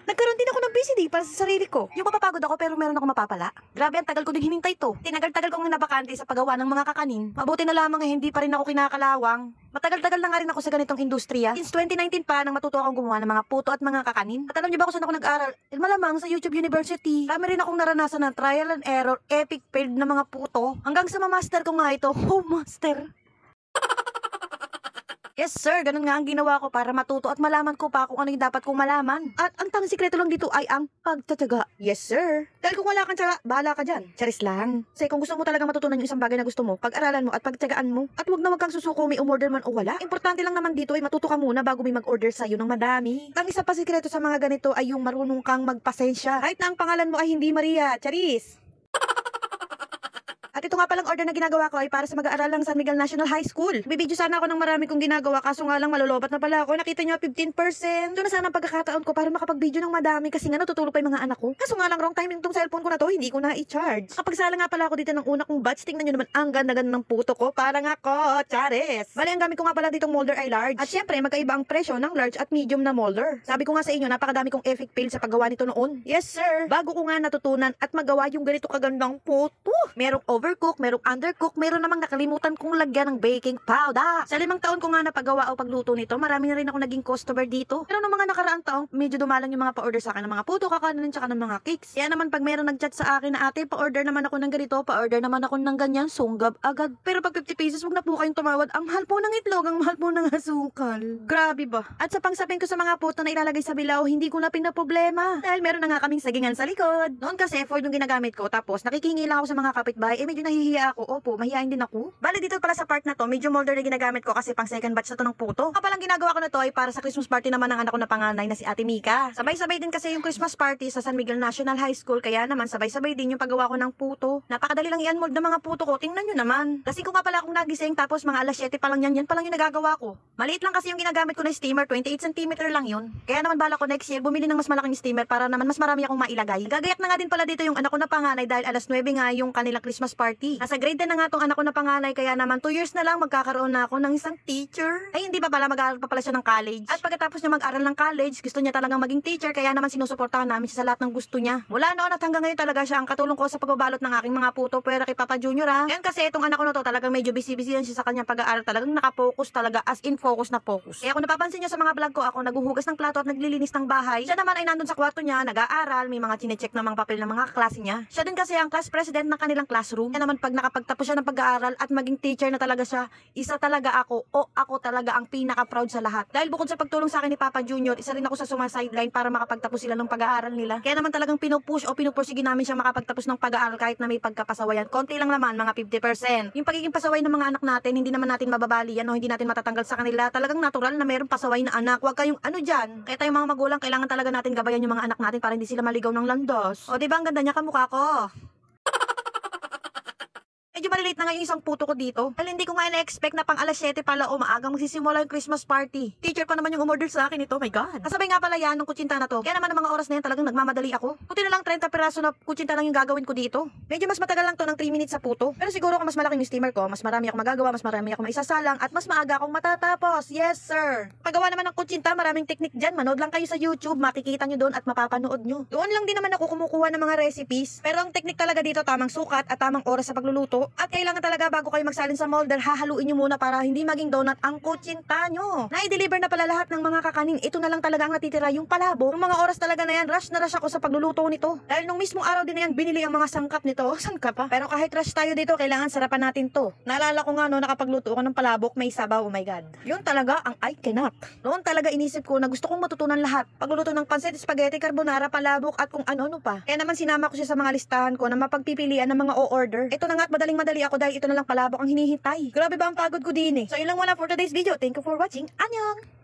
Nagkaroon din ako ng busy day para sa sarili ko. Yung mapapagod ako pero meron ako mapapala. Grabe, ang tagal ko din hinintay to. Tinagal-tagal kong nabakante sa paggawa ng mga kakanin. Mabuti na lamang hindi pa rin ako kinakalawang. Matagal-tagal na nga rin ako sa ganitong industriya. Since 2019 pa nang matuto akong gumawa ng mga puto at mga kakanin. At alam niyo ba kung saan ako nag-aral? Malamang sa YouTube University. Kami rin akong naranasan ng trial and error, epic failed na mga puto. Hanggang sa ma-master ko nga ito. Oh, master! Yes sir, ganun nga ang ginawa ko para matuto at malaman ko pa kung ano yung dapat kong malaman. At ang tanging sikreto lang dito ay ang pagtatyaga. Yes sir. Dahil kung wala kang tyaga, bahala ka dyan. Charis lang. Kasi kung gusto mo talaga matutunan yung isang bagay na gusto mo, pag-aralan mo at pagtyagaan mo. At wag na wag kang susuko, may umorder man o wala. Importante lang naman dito ay matuto ka muna bago may mag-order sa'yo ng madami. Ang isa pa sikreto sa mga ganito ay yung marunong kang magpasensya. Kahit na ang pangalan mo ay hindi Maria. Charis. At ito nga palang order na ginagawa ko ay para sa mag-aaral ng San Miguel National High School. Bibidyo sana ako ng marami kong ginagawa kaso nga lang malolobat na pala ako. Nakita nyo 15%. Ito na sana ang pagkakataon ko para makapag-video ng madami kasi nga natutulog pa yung mga anak ko. Kaso nga lang wrong timing tong cellphone ko na to, hindi ko na i-charge. Kapag sala nga pala ako dito ng una kong batch, tingnan nyo naman ang ganda-ganda ng puto ko. Parang ako, Charis. Bali, ang gamit ko nga pala ditong molder ay large. At syempre, magkaiba ang presyo ng large at medium na molder. Sabi ko nga sa inyo, napakadami kong epic fail sa paggawa nito noon. Yes sir. Bago ko nga natutunan at magawa yung ganito kagandang puto. Merong overcook, merong undercook, meron namang nakalimutan kong lagyan ng baking powder. Sa 5 taon ko nga napagawa o pagluto nito, marami na rin ako naging customer dito. Pero nung mga nakaraang taong, medyo dumalang yung mga pa-order sa akin ng mga puto, kakanin, tsaka ng mga cakes. Kaya naman pag meron nag-chat sa akin na ate, pa-order naman ako ng ganito, pa-order naman ako ng ganyan, sunggab agad. Pero pag 50 pesos, wag na po kayong tumawad. Ang mahal po ng itlog, ang mahal po ng asukal. Grabe ba? At sa pangsapin ko sa mga puto na ilalagay sa bilao, hindi ko na pinaproblema. Dahil meron na nga kaming sagingan sa likod. Noon kasi, Ford yung ginagamit ko, tapos nakikihingi lang ako sa mga kapitbahay, medyo nahihiya ako. Opo, mahihain din ako. Bale, dito pala sa part na to, medyo molder na ginagamit ko kasi pang second batch na to ng puto. Kapalang ginagawa ko na to ay para sa Christmas party naman ng anak ko na panganay na si Ate Mika. Sabay-sabay din kasi yung Christmas party sa San Miguel National High School, kaya naman sabay-sabay din yung paggawa ko ng puto. Napakadali lang i-unmold ng mga puto ko, tingnan nyo naman. Kasi ko nga pala akong nagising tapos mga alas 7 pa lang yan pa lang yung nagagawa ko. Maliit lang kasi yung ginagamit ko na steamer, 28 cm lang yun. Kaya naman bala ko next year bumili ng mas malaking steamer para naman mas marami akong mailagay. Gagayak na nga din pala dito yung anak ko na panganay dahil alas 9 nga yung kanilang Christmas party. Nasa grade 10 na nga tong anak ko na panganay, kaya naman 2 years na lang magkakaroon na ako ng isang teacher. Ay hindi pa pala, mag-aaral pa pala siya ng college. At pagkatapos niya mag-aral ng college, gusto niya talagang maging teacher, kaya naman sinusuportahan namin siya sa lahat ng gusto niya. Mula noon at hanggang ngayon talaga siya ang katulong ko sa pagbabalot ng aking mga puto, pero kay Papa Junior ha. Yan kasi itong anak ko na to talagang medyo busy-busy yan siya sa kanyang pag-aaral, talagang nakafocus talaga, as in focus na focus. Kaya kung napapansin niyo sa mga vlog ko, ako naghuhugas ng plato at naglilinis ng bahay. Siya naman ay nandun sa kwarto niya, nag-aaral, may mga chinecheck na mga papel ng mga klase niya. Siya din kasi ang class president ng kanilang classroom. Kaya naman pag nakapagtapos siya ng pag-aaral at maging teacher na talaga siya, isa talaga ako o ako talaga ang pinaka-proud sa lahat. Dahil bukod sa pagtulong sa akin ni Papa Junior, isa rin ako sa sumasideline para makapagtapos sila ng pag-aaral nila. Kaya naman talagang pinupush o pinupursige namin siya makapagtapos ng pag-aaral kahit na may pagkapasawayan. Konti lang naman, mga 50%. Yung pagiging pasaway ng mga anak natin, hindi naman natin mababali yan o hindi natin matatanggal sa kanila. Talagang natural na mayroong pasaway na anak. Huwag kayong ano dyan. Kaya tayong mga magulang, kailangan talaga natin gabayan yung mga anak natin para hindi sila maligaw ng landas. O diba ang ganda niya kamukha ko? Medyo malilate na nga yung isang puto ko dito. Dahil hindi ko nga na-expect na pang alas 7 pala o maagang magsisimula yung Christmas party. Teacher pa naman yung umorder sa akin ito. My God. Kasabay nga pala yan ng kutsinta na to. Kaya naman ng mga oras na yan talagang nagmamadali ako. Buti na lang 30 peraso na kutsinta lang yung gagawin ko dito. Medyo mas matagal lang to ng 3 minutes sa puto. Pero siguro kung mas malaking yung steamer ko, mas marami ako magagawa, mas marami ako maisasalang, at mas maaga akong matatapos. Yes, sir. Paggawa naman ng kutsinta, maraming teknik dyan. Manood lang kayo sa YouTube, makikita nyo doon at mapapanood nyo. Doon lang din naman ako kumukuha ng mga recipes. Pero ang teknik talaga dito, tamang sukat at tamang oras sa pagluluto. At kailangan talaga bago kayo magsalin sa molder, hahaluin nyo muna para hindi maging donut ang kutsinta nyo. Na-deliver na pala lahat ng mga kakanin. Ito na lang talaga ang natitira, yung palabo. Yung mga oras talaga na yan, rush na rush ako sa pagluluto nito. Dahil nung mismong araw din na yan, binili ang mga sangkap nito. Sangkap pa. Pero kahit rush tayo dito, kailangan sarapan natin to. Naalala ko nga no, nakapagluto ako ng palabok, may sabaw, oh my God. Yun talaga ang I cannot. Noon talaga inisip ko na gusto kong matutunan lahat. Pagluluto ng pancit, spaghetti, carbonara, palabok, at kung ano-ano pa. Kaya naman sinama ko siya sa mga listahan ko na mapagpipilian ng mga o-order. Ito na nga at madaling-madali ako dahil ito na lang palabok ang hinihintay. Grabe ba ang pagod ko din eh. So yun lang muna for today's video. Thank you for watching. Annyeong!